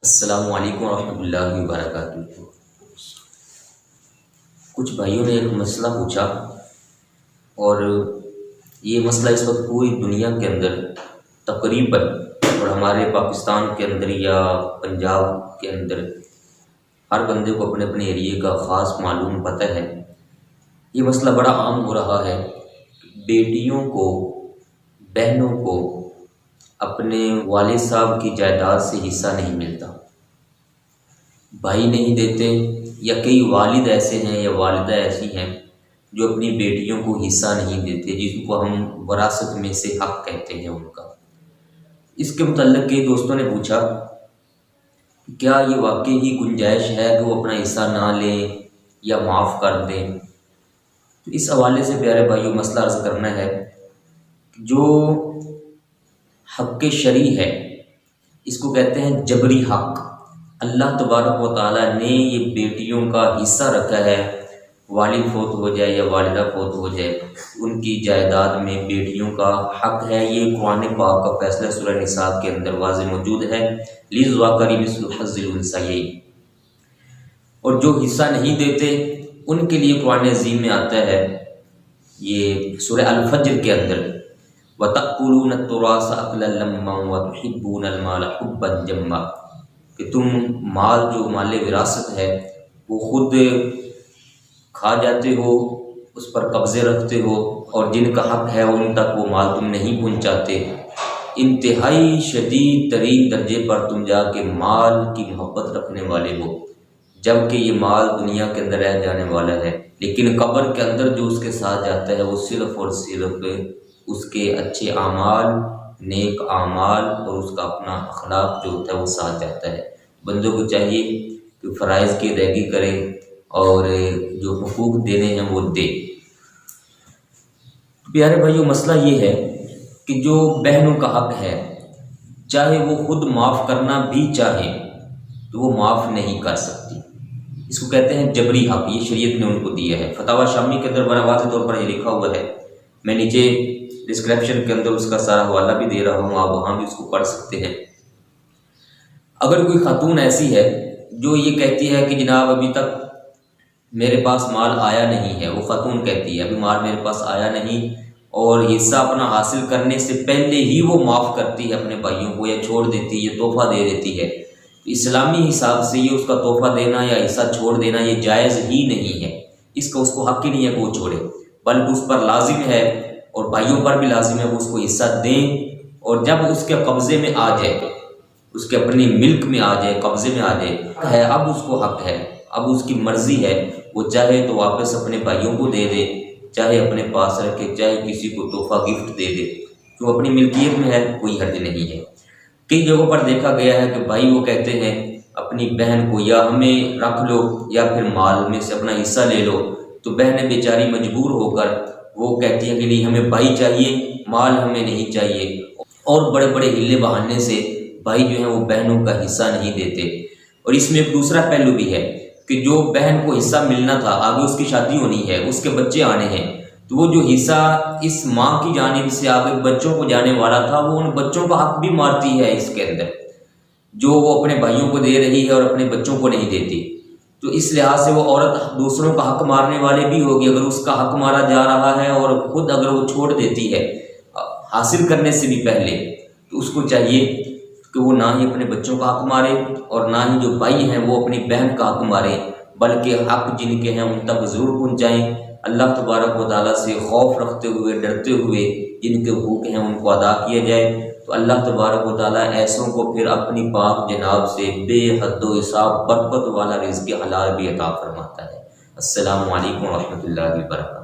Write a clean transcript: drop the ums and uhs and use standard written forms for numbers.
السلام علیکم ورحمۃ اللہ وبرکاتہ۔ کچھ بھائیوں نے ایک مسئلہ پوچھا، اور یہ مسئلہ اس وقت پوری دنیا کے اندر تقریباً، اور ہمارے پاکستان کے اندر یا پنجاب کے اندر ہر بندے کو اپنے اپنے ایریے کا خاص معلوم پتہ ہے۔ یہ مسئلہ بڑا عام ہو رہا ہے، بیٹیوں کو، بہنوں کو اپنے والد صاحب کی جائیداد سے حصہ نہیں ملتا، بھائی نہیں دیتے، یا کئی والد ایسے ہیں یا والدہ ایسی ہیں جو اپنی بیٹیوں کو حصہ نہیں دیتے، جس کو ہم وراثت میں سے حق کہتے ہیں ان کا۔ اس کے متعلق کئی دوستوں نے پوچھا کہ کیا یہ واقعی ہی گنجائش ہے کہ وہ اپنا حصہ نہ لیں یا معاف کر دیں؟ تو اس حوالے سے پیارے بھائیوں مسئلہ عرض کرنا ہے، جو حق شرعی ہے اس کو کہتے ہیں جبری حق۔ اللہ تبارک و تعالیٰ نے یہ بیٹیوں کا حصہ رکھا ہے، والد فوت ہو جائے یا والدہ فوت ہو جائے، ان کی جائیداد میں بیٹیوں کا حق ہے۔ یہ قرآن پاک کا فیصلہ سورہ نساء کے اندر واضح موجود ہے، للذکر مثل حظ الانثیین۔ اور جو حصہ نہیں دیتے ان کے لیے قرآن عظیم میں آتا ہے، یہ سورہ الفجر کے اندر، وَتَأْكُلُونَ التُّرَاثَ أَكْلًا لَمًّا وَتُحِبُّونَ الْمَالَ حُبًّا جَمًّا، کہ تم مال، جو مال وراثت ہے، وہ خود کھا جاتے ہو، اس پر قبضے رکھتے ہو، اور جن کا حق ہے ان تک وہ مال تم نہیں پہنچاتے۔ انتہائی شدید ترین درجے پر تم جا کے مال کی محبت رکھنے والے ہو، جبکہ یہ مال دنیا کے اندر رہ جانے والا ہے، لیکن قبر کے اندر جو اس کے ساتھ جاتا ہے وہ صرف اور صرف اس کے اچھے اعمال، نیک اعمال، اور اس کا اپنا اخلاق جو ہوتا ہے وہ ساتھ جاتا ہے۔ بندوں کو چاہیے کہ فرائض کی ادائیگی کرے اور جو حقوق دینے ہیں وہ دے۔ پیارے بھائیو، مسئلہ یہ ہے کہ جو بہنوں کا حق ہے، چاہے وہ خود معاف کرنا بھی چاہیں تو وہ معاف نہیں کر سکتی۔ اس کو کہتے ہیں جبری حق، یہ شریعت نے ان کو دیا ہے۔ فتاوی شامی کے اندر بڑا واضح طور پر یہ لکھا ہوا ہے، میں نیچے ڈسکرپشن کے اندر اس کا سارا حوالہ بھی دے رہا ہوں، آپ وہاں بھی اس کو پڑھ سکتے ہیں۔ اگر کوئی خاتون ایسی ہے جو یہ کہتی ہے کہ جناب ابھی تک میرے پاس مال آیا نہیں ہے، وہ خاتون کہتی ہے ابھی مال میرے پاس آیا نہیں، اور حصہ اپنا حاصل کرنے سے پہلے ہی وہ معاف کرتی ہے اپنے بھائیوں کو، یا چھوڑ دیتی ہے، تحفہ دے دیتی ہے، اسلامی حساب سے یہ اس کا تحفہ دینا یا حصہ چھوڑ دینا یہ جائز ہی نہیں ہے۔ اس کو حق ہی نہیں ہے کہ وہ چھوڑے، بلکہ اس پر لازم ہے، اور بھائیوں پر بھی لازم ہے وہ اس کو حصہ دیں، اور جب اس کے قبضے میں آ جائے، اس کے اپنی ملک میں آ جائے، قبضے میں آ جائے، اب اس کو حق ہے، اب اس کی مرضی ہے، وہ چاہے تو واپس اپنے بھائیوں کو دے دے، چاہے اپنے پاس رکھے، چاہے کسی کو تحفہ گفٹ دے دے، جو اپنی ملکیت میں ہے کوئی حرج نہیں ہے۔ کئی جگہوں پر دیکھا گیا ہے کہ بھائی وہ کہتے ہیں اپنی بہن کو یا ہمیں رکھ لو یا پھر مال میں سے اپنا حصہ لے لو، تو بہنیں بیچاری مجبور ہو کر وہ کہتی ہیں کہ نہیں ہمیں بھائی چاہیے، مال ہمیں نہیں چاہیے، اور بڑے بڑے ہلے بہانے سے بھائی جو ہیں وہ بہنوں کا حصہ نہیں دیتے۔ اور اس میں ایک دوسرا پہلو بھی ہے کہ جو بہن کو حصہ ملنا تھا، آگے اس کی شادی ہونی ہے، اس کے بچے آنے ہیں، تو وہ جو حصہ اس ماں کی جانب سے آگے بچوں کو جانے والا تھا، وہ ان بچوں کا حق بھی مارتی ہے اس کے اندر، جو وہ اپنے بھائیوں کو دے رہی ہے اور اپنے بچوں کو نہیں دیتی۔ تو اس لحاظ سے وہ عورت دوسروں کا حق مارنے والے بھی ہوگی، اگر اس کا حق مارا جا رہا ہے اور خود اگر وہ چھوڑ دیتی ہے حاصل کرنے سے بھی پہلے، تو اس کو چاہیے کہ وہ نہ ہی اپنے بچوں کا حق مارے، اور نہ ہی جو بھائی ہیں وہ اپنی بہن کا حق مارے، بلکہ حق جن کے ہیں ان تک ضرور پہنچائیں۔ اللہ تبارک و تعالیٰ سے خوف رکھتے ہوئے، ڈرتے ہوئے جن کے حقوق ہیں ان کو ادا کیا جائے، تو اللہ تبارک و تعالیٰ ایسوں کو پھر اپنی پاک جناب سے بے حد و حساب برکت والا رزق حلال بھی عطا فرماتا ہے۔ السلام علیکم ورحمۃ اللہ وبرکاتہ۔